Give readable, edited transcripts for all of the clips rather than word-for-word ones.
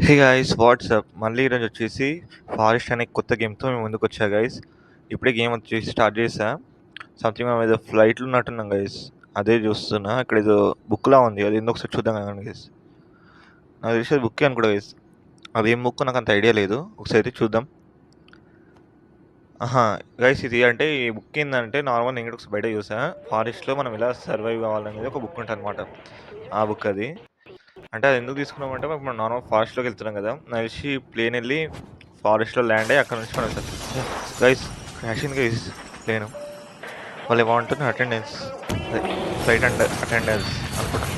Hey guys WhatsApp మళ్ళీ ఈరోజు వచ్చేసి ఫారెస్ట్ అనే కొత్త గేమ్తో మేము ముందుకు వచ్చా గైస్. ఇప్పుడే గేమ్ వచ్చేసి స్టార్ట్ చేసా. సంథింగ్ మేము ఏదో ఫ్లైట్లో ఉన్నట్టున్నాం గైస్. అదే చూస్తున్నా. ఇక్కడ ఏదో బుక్లా ఉంది, అది ఎందుకు ఒకసారి చూద్దాం కదా గైస్. నాకు తెలిసి బుక్ అనుకుంటా గైస్. అది ఏం బుక్ నాకు అంత ఐడియా లేదు, ఒకసారి చూద్దాం. ఆహా గైస్, ఇది అంటే ఈ బుక్ ఏంటంటే నార్మల్ నేను కూడా ఒకసారి బయట చూసా. ఫారెస్ట్లో మనం ఎలా సర్వైవ్ కావాలనేది ఒక బుక్ ఉంటుంది అనమాట. ఆ బుక్ అది. అంటే అది ఎందుకు తీసుకున్నామంటే మనం నార్మల్ ఫారెస్ట్లోకి వెళ్తున్నాం కదా, నాకు తెలిసి ప్లేన్ వెళ్ళి ఫారెస్ట్లో ల్యాండ్ అయ్యి అక్కడ నుంచి మనం గైస్ క్రాష్ అయింది గైస్ ప్లేన్. వాళ్ళు ఏమంటున్నారు అటెండెన్స్, ఫ్లైట్ అటెండెన్స్ అనుకుంటా.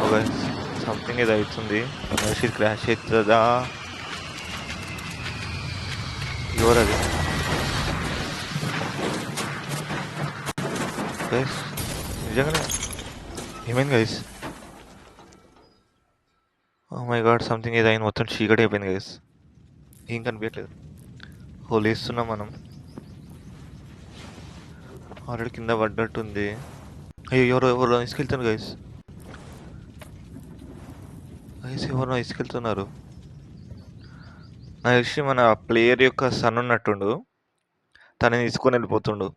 ఓ గైస్ సంథింగ్ ఇది అవుతుంది, నాకు తెలిసి క్రాష్ అవుతుందా. ఎవరు అది గైస్? నిజంగానే ఏమైంది guys? Oh my god, something ఇది అయింది, మొత్తం చీకటి అయిపోయింది గైస్. ఏం కనిపించట్లేదు. హోలేస్తున్నాం మనం. ఆల్రెడీ కింద పడ్డట్టుంది. అయ్యో ఎవరు ఎవరు తీసుకెళ్తాను గైస్. గైస్ ఎవరు తీసుకెళ్తున్నారు? నాకు తెలిసి మన ప్లేయర్ యొక్క సన్ ఉన్నట్టుండు, తనని తీసుకొని వెళ్ళిపోతుండు.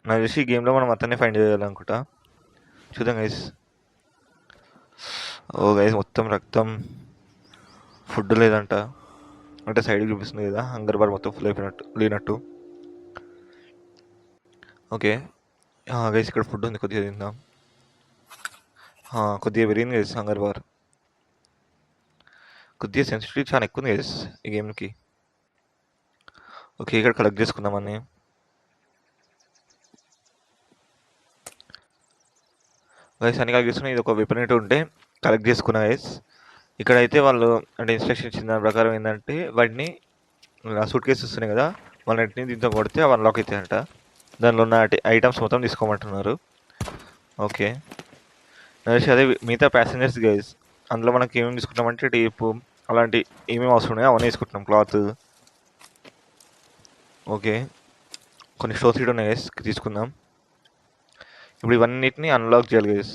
నాకు తెలిసి ఈ గేమ్లో మనం అతన్ని ఫైండ్ చేయాలనుకుంటా. చూద్దాం గైస్. ఓ గైస్ మొత్తం రక్తం, ఫుడ్ లేదంట. అంటే సైడ్కి చూపిస్తుంది కదా, హంగర్ బార్ మొత్తం ఫుల్ అయిపోయినట్టు లేనట్టు. ఓకే గైస్, ఇక్కడ ఫుడ్ ఉంది, కొద్దిగా తిందాం. కొద్దిగా పెరిగింది గైస్ హంగర్ బార్. కొద్దిగా సెన్సిటివ్ చాలా ఎక్కువ ఉంది గైస్ ఈ గేమ్కి. ఓకే ఇక్కడ కలెక్ట్ చేసుకుందామని. గైస్ అన్ని కలెక్ట్ చేసుకుని ఇది ఒక వెపన్ ఉంటే కలెక్ట్ చేసుకున్నా గైస్. ఇక్కడైతే వాళ్ళు అంటే ఇన్స్ట్రక్షన్ ఇచ్చిన దాని ప్రకారం ఏంటంటే వాటిని సూట్ కేసెస్ వస్తున్నాయి కదా, వాళ్ళని దీంతో కొడితే అవి అన్లాక్ అవుతాయంట. దానిలో ఉన్న ఐటమ్స్ మొత్తం తీసుకోమంటున్నారు. ఓకే అదే మిగతా ప్యాసింజర్స్ గైస్, అందులో మనకి ఏమేమి తీసుకుంటామంటే టేపు అలాంటి ఏమేమి అవసరం ఉన్నాయో అవన్నీ తీసుకుంటున్నాం, క్లాత్. ఓకే కొన్ని స్టోర్ సీట్ ఉన్నాయి గైస్, తీసుకుందాం. ఇప్పుడు ఇవన్నిటిని అన్లాక్ చేయాలి గైస్.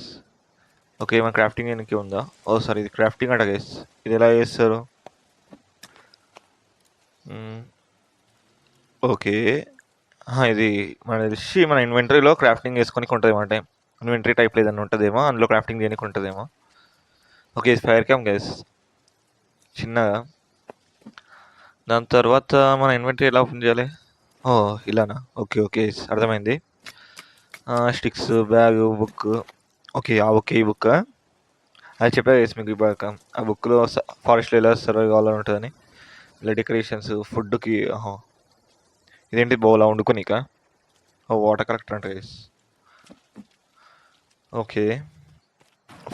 ఓకే మన క్రాఫ్టింగ్ వెనక్కి ఉందా? ఓ సారీ, ఇది క్రాఫ్టింగ్ అంట గైస్. ఇది ఎలా చేస్తారు? ఓకే ఇది మన తెలిసి మన ఇన్వెంటరీలో క్రాఫ్టింగ్ చేసుకొని ఉంటుంది అంటే ఇన్వెంటరీ టైప్ ఏదైనా ఉంటుందేమో, అందులో క్రాఫ్టింగ్ చేయడానికి ఉంటుందేమో. ఓకే ఫైర్ క్యామ్ గైస్ చిన్నగా. దాని తర్వాత మన ఇన్వెంటరీ ఎలా ఓపెన్ చేయాలి? ఓ ఇలానా? ఓకే ఓకే అర్థమైంది. Sticks, bag, book. Okay okay ఈ బుక్ అది చెప్పా గైస్ మీకు ఇవ్వక. ఆ బుక్లో ఫారెస్ట్లో ఎలా సర్వైవ్ కావాలని ఉంటుందని, ఇలా డెకరేషన్స్, ఫుడ్కి. ఇదేంటి బౌలా వండుకోనికా? ఓ వాటర్ కలెక్టర్ అంట గైస్. ఓకే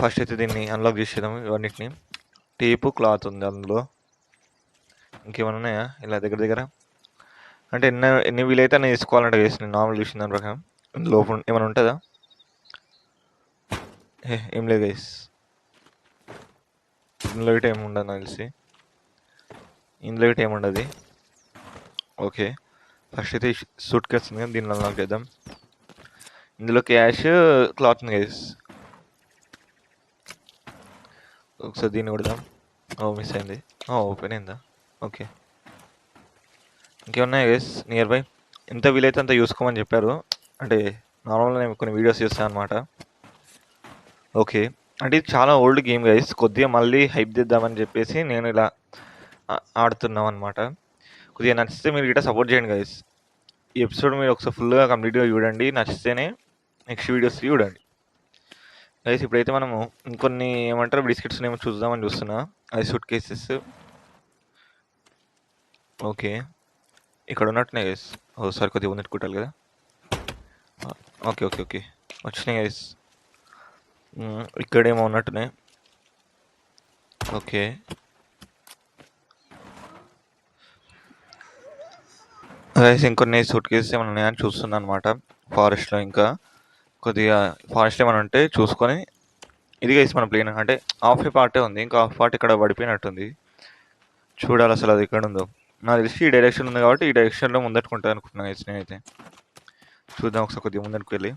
ఫస్ట్ అయితే దీన్ని అన్లాక్ చేసేద్దాం ఇవన్నిటిని. టేపు, క్లాత్ ఉంది అందులో. ఇంకేమైనా ఉన్నాయా ఇలా దగ్గర దగ్గర? అంటే ఎన్ని వీలైతే అన్నీ తీసుకోవాలంటే గైస్, నేను నార్మల్ చూసిన దాని ప్రకారం. లోపల ఏమైనా ఉంటుందా? ఏం లేదు గైస్, ఇందులో ఇటు ఏమి ఉండదు నాకు తెలిసి. ఇందులో ఇటు ఏముండదు. ఓకే ఫస్ట్ అయితే సూట్ కేసు ఉంది కానీ దీన్ని అన్లాక్ చేద్దాం. ఇందులో క్యాష్, క్లాత్ ఉంది గైస్. ఒకసారి దీన్ని కొడదాం. మిస్ అయింది. ఓపెన్ అయిందా? ఓకే ఇంకేమున్నాయి గైస్ నియర్ బై? ఎంత వీలైతే అంత చూసుకోమని చెప్పారు. అంటే నార్మల్గా నేను కొన్ని వీడియోస్ చేస్తాను అనమాట. ఓకే అంటే ఇది చాలా ఓల్డ్ గేమ్ గైస్, కొద్దిగా మళ్ళీ హైప్ చేద్దామని చెప్పేసి నేను ఇలా ఆడుతున్నాం అనమాట. కొద్దిగా నచ్చితే మీరు ఇట్లా సపోర్ట్ చేయండి గైస్. ఈ ఎపిసోడ్ మీరు ఒకసారి ఫుల్గా కంప్లీట్గా చూడండి, నచ్చితేనే నెక్స్ట్ వీడియోస్ చూడండి గైస్. ఇప్పుడైతే మనము ఇంకొన్ని ఏమంటారు బిస్కెట్స్ ఏమో చూద్దామని చూస్తున్నా, అది సూట్ కేసెస్. ఓకే ఇక్కడ ఉన్నట్టున్నాయి గైస్. ఒకసారి కొద్దిగా ఉన్నట్టు కుట్టాలి కదా. ఓకే ఓకే ఓకే వచ్చినాయి గైస్. ఇక్కడేమో ఉన్నట్టున్నాయి. ఓకే గైస్ ఇంకొన్ని సూట్ కేసెస్ ఏమైనా ఉన్నాయని చూస్తున్నాను అనమాట ఫారెస్ట్లో. ఇంకా కొద్దిగా ఫారెస్ట్ ఏమైనా ఉంటే చూసుకొని. ఇది గైస్ మన ప్లేన్, అంటే హాఫ్ ఏ పార్టే ఉంది, ఇంకా హాఫ్ పార్ట్ ఇక్కడ పడిపోయినట్టుంది. చూడాలి అసలు అది ఎక్కడ ఉందో. నాకు తెలిసి ఈ డైరెక్షన్ ఉంది కాబట్టి ఈ డైరెక్షన్లో ముందట్టుకుంటుంది అనుకుంటున్నాను గైస్ నేనైతే. చూద్దాం ఒకసారి కొద్దిగా ముందరికి వెళ్ళి.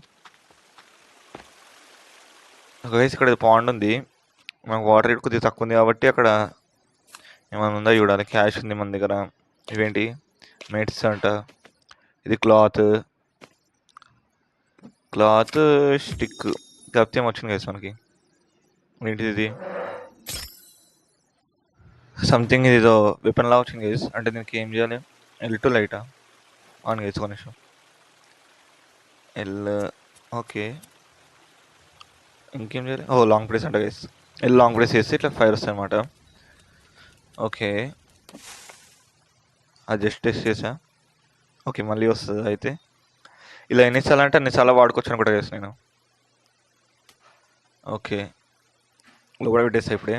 గైస్ ఇక్కడ పాండ్ ఉంది, మనకు వాటర్ రేట్ కొద్దిగా తక్కువ ఉంది కాబట్టి అక్కడ ఏమైనా ఉందా చూడాలి. క్యాష్ ఉంది మన దగ్గర. ఇవేంటి మెట్స్ అంట. ఇది క్లాత్ స్టిక్ కాకపోతే ఏమొచ్చింది గైస్ మనకి. ఏంటిది ఇది? సంథింగ్ ఇదేదో వెపన్ లా వచ్చింది గైస్. అంటే దీనికి ఏం చేయాలి? ఎల్ టు లైటా ఆన్ గైస్ ఒక నిమిషం. L okay. ఇంకేం చేయాలి? ఓ లాంగ్ ప్రెస్ అంట గైస్. ఎల్ లాంగ్ ప్రెస్ చేస్తే ఇట్లా ఫైర్ వస్తాయి అనమాట. ఓకే, అది జస్ట్ టెస్ట్ చేసా. ఓకే, మళ్ళీ వస్తుంది. అయితే ఇలా ఎన్నిసార్లు అంటే అన్నిసార్లు వాడుకోవచ్చు అనుకుంటా గైస్ నేను. ఓకే, లోపల పెట్టేస్తా ఇప్పుడే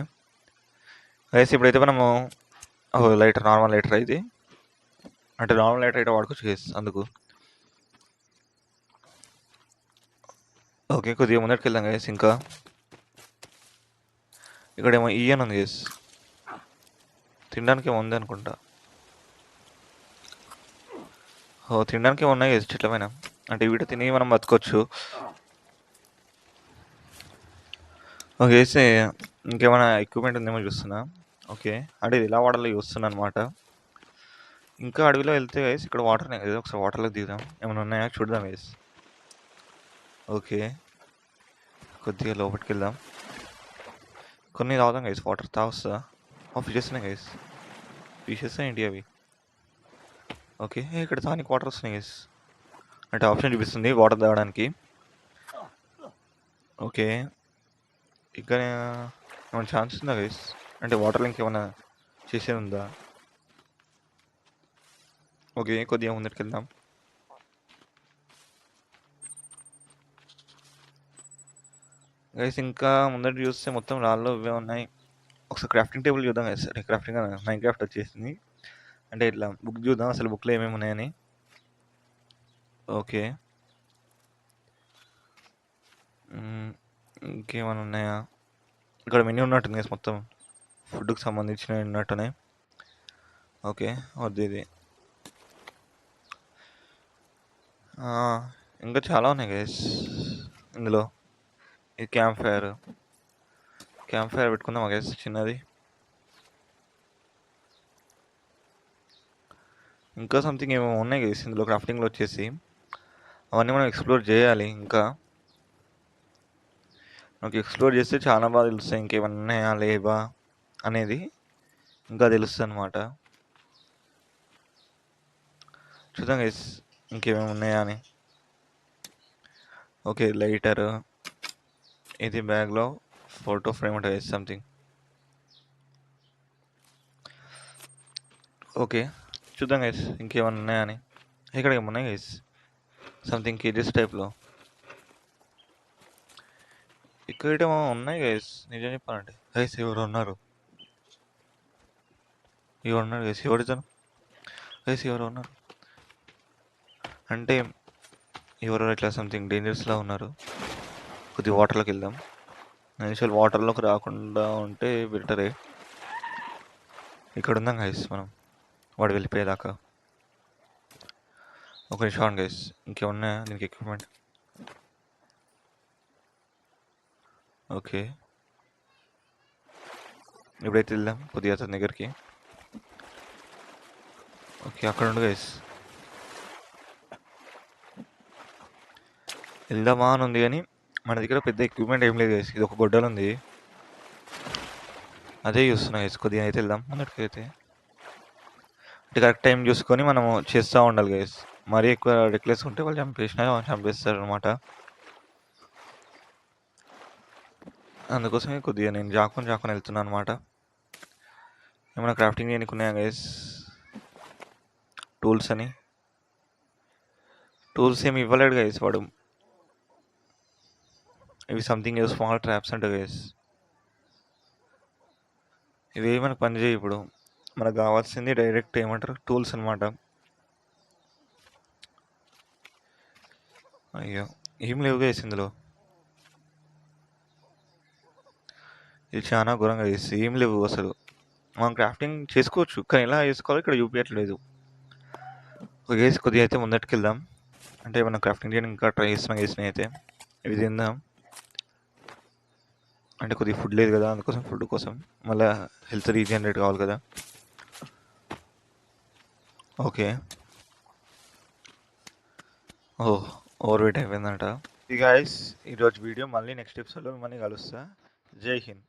గైస్. ఇప్పుడైతే మనము లైటర్, నార్మల్ లైటర్ ఇది, అంటే నార్మల్ లైటర్ అయితే వాడుకోవచ్చు గైస్ అందుకు. ఓకే, కొద్దిగా ముందరికి వెళ్దాం గైస్. ఇంకా ఇక్కడేమో ఈయన్ ఉంది గైస్, తినడానికి ఏమో ఉంది అనుకుంటా. తినడానికి ఏమో ఉన్నాయి గైస్ చెట్ల పైన. అంటే వీటి తిని మనం బతకొచ్చు. ఓకే గైస్, ఇంకేమైనా ఎక్విప్మెంట్ ఉందేమో చూస్తున్నా. ఓకే, అంటే ఇది ఎలా వాడాలో చూస్తున్నా అనమాట. ఇంకా అడవిలో వెళ్తే గైస్ ఇక్కడ వాటర్ ఉన్నాయి కదా, ఒకసారి వాటర్లోకి దిగుదాం. ఏమైనా ఉన్నాయా చూద్దాం గైస్. ఓకే, కొద్దిగా లోపలికి వెళ్దాం. కొన్ని తాగుదాం గైస్. వాటర్ తాగొస్తా. ఫిషెస్ ఉన్నాయి గైస్. ఫిషెస్ ఏంటి అవి? ఓకే, ఇక్కడ తానికి వాటర్ వస్తున్నాయి గైస్. అంటే ఆప్షన్ చూపిస్తుంది వాటర్ తాగడానికి. ఓకే, ఇక్కడ ఏమైనా ఛాన్స్ ఉందా గైస్? అంటే వాటర్ ఇంకేమైనా చేసేది ఉందా? ఓకే, కొద్దిగా ముందరికి వెళ్దాం. గైస్ ఇంకా ముందర చూస్తే మొత్తం రాళ్ళు ఇవే ఉన్నాయి. ఒకసారి క్రాఫ్టింగ్ టేబుల్ చూద్దాం గైస్. అంటే క్రాఫ్టింగ్ మైన్ క్రాఫ్ట్ వచ్చేసింది. అంటే ఇట్లా బుక్ చూద్దాం అసలు బుక్లో ఏమేమి ఉన్నాయని. ఓకే, ఇంకేమైనా ఉన్నాయా? ఇక్కడ మెనూ ఉన్నట్టుంది గైస్, మొత్తం ఫుడ్కి సంబంధించిన ఉన్నట్టునే. ఓకే, వద్దు ఇది. ఇంకా చాలా ఉన్నాయి గైస్ ఇందులో. ఇది క్యాంప్ ఫైర్ పెట్టుకుందాం గైస్ చిన్నది. ఇంకా సంథింగ్ ఏమో ఉన్నాయి గైస్ ఇందులో క్రాఫ్టింగ్లో వచ్చేసి. అవన్నీ మనం ఎక్స్ప్లోర్ చేయాలి. ఇంకా మనకి ఎక్స్ప్లోర్ చేస్తే చాలా బాగా తెలుస్తాయి ఇంకేమన్నా ఉన్నాయా లేవా అనేది ఇంకా తెలుస్తుంది అనమాట. చూద్దాం గైస్ ఇంకేమేమి ఉన్నాయా అని. ఓకే, లైటర్, ఇది బ్యాగ్లో ఫోటో ఫ్రేమ్ ఉంటుంది గైస్ సంథింగ్. ఓకే, చూద్దాం గైస్ ఇంకేమన్నా ఉన్నాయా అని. ఇక్కడ ఏమున్నాయి గైస్ సంథింగ్ కేజెస్ టైప్లో. ఇక్కడ ఉన్నాయి గైస్, నిజం చెప్పాలంటే. గైస్ ఎవరు ఉన్నారు గైస్. ఎవరితను గైస్? ఎవరు ఉన్నారు అంటే ఎవరో ఇట్లా సంథింగ్ డేంజరస్లా ఉన్నారు. కొద్దిగా వాటర్లోకి వెళ్దాం. యాక్చువల్ వాటర్లోకి రాకుండా ఉంటే బెటరే. ఇక్కడ ఉందాం గైస్ మనం, వాడు వెళ్ళిపోయేదాకా. ఒక నిమిషం గైస్, ఇంకేమున్నాయా దీనికి ఎక్విప్మెంట్? ఓకే, ఇప్పుడైతే వెళ్దాం కొద్దిగా అతని దగ్గరికి. ఓకే, అక్కడ ఉండు గైస్. వెళ్దామా అని ఉంది కానీ మన దగ్గర పెద్ద ఎక్విప్మెంట్ ఏం లేదు గైస్. ఇది ఒక గొడ్డలు ఉంది, అదే చూస్తున్నా గైస్. కొద్దిగా అయితే వెళ్దాం ముందటికి అయితే. అంటే కరెక్ట్ టైం చూసుకొని మనము చేస్తూ ఉండాలి గైస్. మరీ ఎక్కువ రెక్లెస్ ఉంటే వాళ్ళు చంపేస్తారు అనమాట. అందుకోసమే కొద్దిగా నేను జాకొని వెళ్తున్నాను అనమాట. ఏమైనా క్రాఫ్టింగ్ చేయడానికి ఉన్నాయా గైస్? టూల్స్ ఏమి ఇవ్వలేడు గైస్ వాడు. ఇవి సంథింగ్ స్మాల్ ట్రాప్స్ అంటే గైస్. ఇవి మనకు పని చేయి. ఇప్పుడు మనకు కావాల్సింది డైరెక్ట్ ఏమంటారు టూల్స్ అనమాట. అయ్యో, ఏం లేవు గైస్ ఇందులో. ఇది చాలా ఘోరంగా గైస్, ఏం లేవు అసలు. మనం క్రాఫ్టింగ్ చేసుకోవచ్చు కానీ ఎలా చేసుకోవాలో ఇక్కడ చూపించట్లేదు. ఒక గేసి కొద్దిగా అయితే ముందటికి వెళ్దాం. అంటే మనం క్రాఫ్టింగ్ చేయడానికి ఇంకా ట్రై చేస్తున్నాం గేసిని అయితే. ఇవి తిందాం. అంటే కొద్దిగా ఫుడ్ లేదు కదా, అందుకోసం ఫుడ్ కోసం మళ్ళీ హెల్త్ రీజనరేట్ కావాలి కదా. ఓకే. ఓహ్! ఓవర్ వెయిట్ అయిపోయిందంట. ఇది గాయ్స్ ఈరోజు వీడియో. మళ్ళీ నెక్స్ట్ ఎపిసోడ్‌లో మిమ్మల్ని కలుస్తా. జై హింద్.